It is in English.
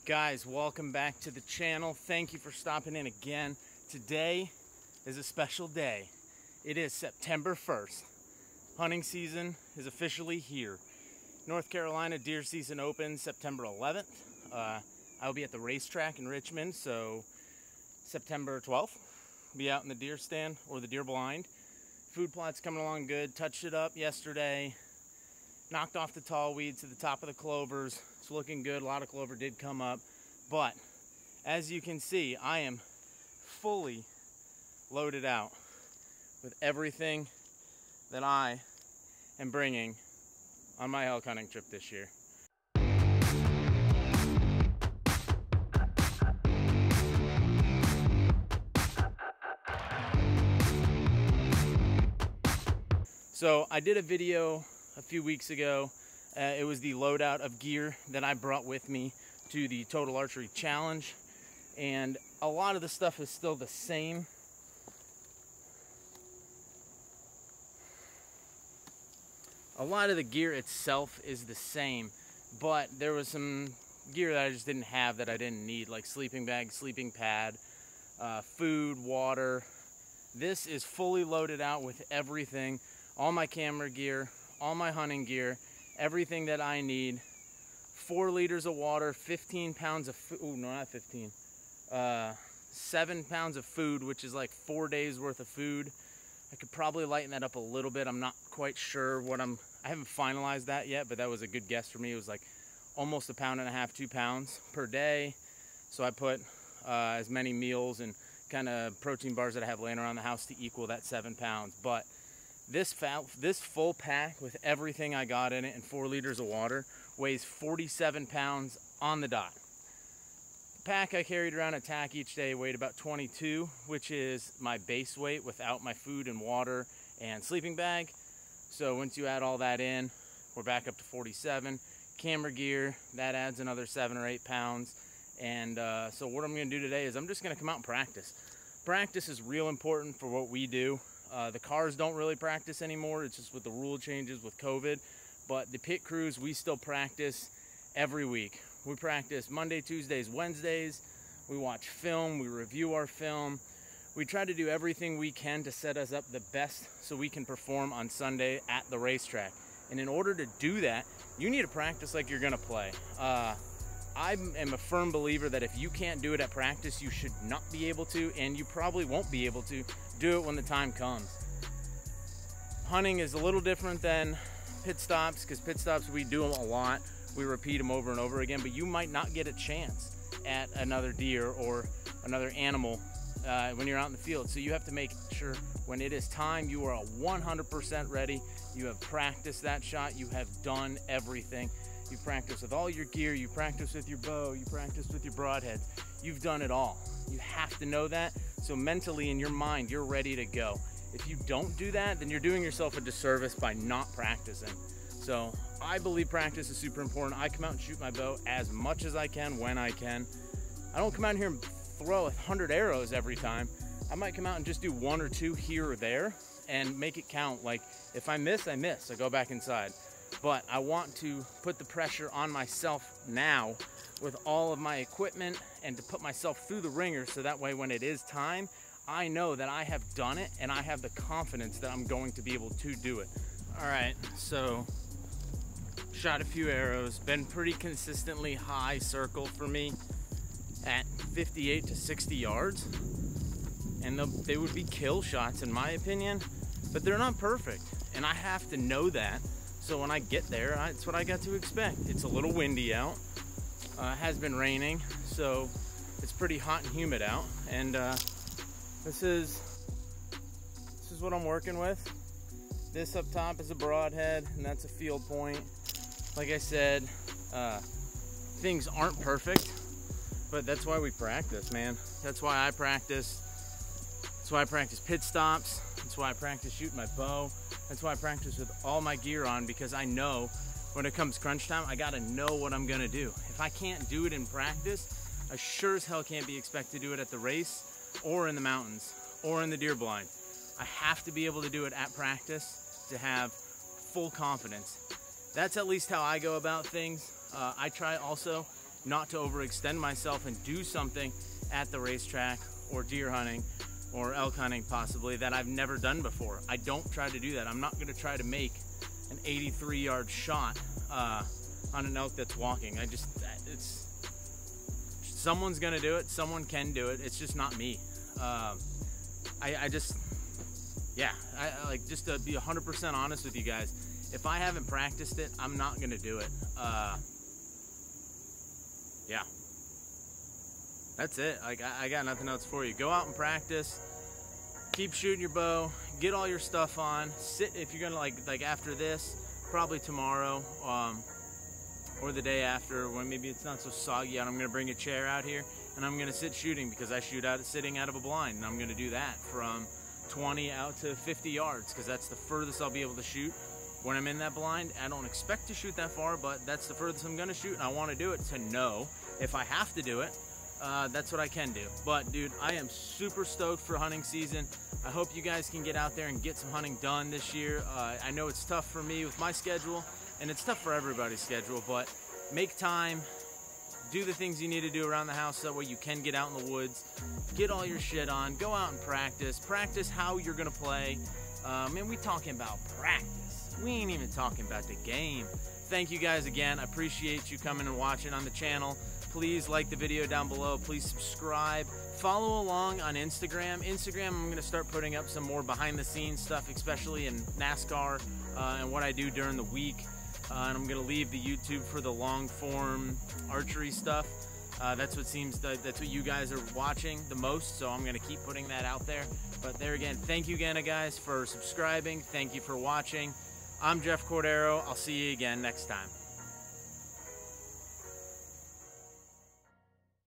Guys, welcome back to the channel. Thank you for stopping in again. Today is a special day. It is September 1st. Hunting season is officially here. North Carolina deer season opens September 11th. I'll be at the racetrack in Richmond, so September 12th, be out in the deer stand or the deer blind. Food plot's coming along good. Touched it up yesterday. Knocked off the tall weeds to the top of the clovers. It's looking good. A lot of clover did come up. But as you can see, I am fully loaded out with everything that I am bringing on my elk hunting trip this year. So I did a video a few weeks ago. It was the loadout of gear that I brought with me to the Total Archery Challenge, and a lot of the stuff is still the same. A lot of the gear itself is the same, but there was some gear that I just didn't have that I didn't need, like sleeping bag, sleeping pad, food, water. This is fully loaded out with everything, all my camera gear, all my hunting gear, everything that I need. 4 liters of water, 15 pounds of food. Oh, no, not 15. 7 pounds of food, which is like 4 days worth of food. I could probably lighten that up a little bit. I'm not quite sure what I haven't finalized that yet, but that was a good guess for me. It was like almost 1.5 pounds, 2 pounds per day. So I put as many meals and kind of protein bars that I have laying around the house to equal that 7 pounds. But this full pack with everything I got in it and 4 liters of water weighs 47 pounds on the dot. The pack I carried around at TAC each day weighed about 22, which is my base weight without my food and water and sleeping bag. So once you add all that in, we're back up to 47. Camera gear, that adds another 7 or 8 pounds. And so what I'm going to do today is I'm just going to come out and practice. Practice is real important for what we do. The cars don't really practice anymore. It's just with the rule changes with COVID. But the pit crews, we still practice every week. We practice Monday, Tuesdays, Wednesdays. We watch film. We review our film. We try to do everything we can to set us up the best so we can perform on Sunday at the racetrack. And in order to do that, you need to practice like you're going to play. I am a firm believer that if you can't do it at practice, you should not be able to, and you probably won't be able to do it when the time comes. Hunting is a little different than pit stops, because pit stops, we do them a lot. We repeat them over and over again, but you might not get a chance at another deer or another animal when you're out in the field. So you have to make sure when it is time, you are 100% ready. You have practiced that shot. You have done everything. You practice with all your gear, you practice with your bow, you practice with your broadheads. You've done it all. You have to know that, so mentally in your mind, you're ready to go. If you don't do that, then you're doing yourself a disservice by not practicing. So I believe practice is super important. I come out and shoot my bow as much as I can when I can. I don't come out here and throw 100 arrows every time. I might come out and just do 1 or 2 here or there and make it count. Like if I miss, I miss. I go back inside. But I want to put the pressure on myself now with all of my equipment and to put myself through the ringer, so that way when it is time, I know that I have done it and I have the confidence that I'm going to be able to do it. All right, so shot a few arrows, been pretty consistently high circle for me at 58 to 60 yards. And they would be kill shots in my opinion, but they're not perfect. And I have to know that. So when I get there, it's what I got to expect. It's a little windy out. It has been raining, so it's pretty hot and humid out. And this is what I'm working with. This up top is a broadhead, and that's a field point. Like I said, things aren't perfect, but that's why we practice, man. That's why I practice. That's why I practice pit stops. That's why I practice shooting my bow. That's why I practice with all my gear on, because I know when it comes crunch time, I gotta know what I'm gonna do. If I can't do it in practice, I sure as hell can't be expected to do it at the race or in the mountains or in the deer blind. I have to be able to do it at practice to have full confidence. That's at least how I go about things. I try also not to overextend myself and do something at the racetrack or deer hunting or elk hunting possibly that I've never done before. I don't try to do that. I'm not going to try to make an 83-yard shot on an elk that's walking. Someone's going to do it. Someone can do it. It's just not me. Just to be 100% honest with you guys, if I haven't practiced it, I'm not going to do it. Yeah. That's it. I got nothing else for you. Go out and practice. Keep shooting your bow. Get all your stuff on. Sit if you're gonna like after this, probably tomorrow, or the day after, when maybe it's not so soggy out. I'm gonna bring a chair out here and I'm gonna sit shooting because I shoot sitting out of a blind, and I'm gonna do that from 20 out to 50 yards because that's the furthest I'll be able to shoot when I'm in that blind. I don't expect to shoot that far, but that's the furthest I'm gonna shoot, and I want to do it to know if I have to do it. That's what I can do. But dude, I am super stoked for hunting season. I hope you guys can get out there and get some hunting done this year. I know it's tough for me with my schedule, and it's tough for everybody's schedule, but make time, do the things you need to do around the house so that way you can get out in the woods, get all your shit on, go out and practice how you're gonna play. Man, we talking about practice. We ain't even talking about the game. Thank you guys again. I appreciate you coming and watching on the channel. Please like the video down below. Please subscribe. Follow along on Instagram. I'm going to start putting up some more behind the scenes stuff, especially in NASCAR and what I do during the week. And I'm going to leave the YouTube for the long form archery stuff. That's what you guys are watching the most, so I'm going to keep putting that out there. But there again, thank you again, guys, for subscribing. Thank you for watching. I'm Jeff Cordero. I'll see you again next time.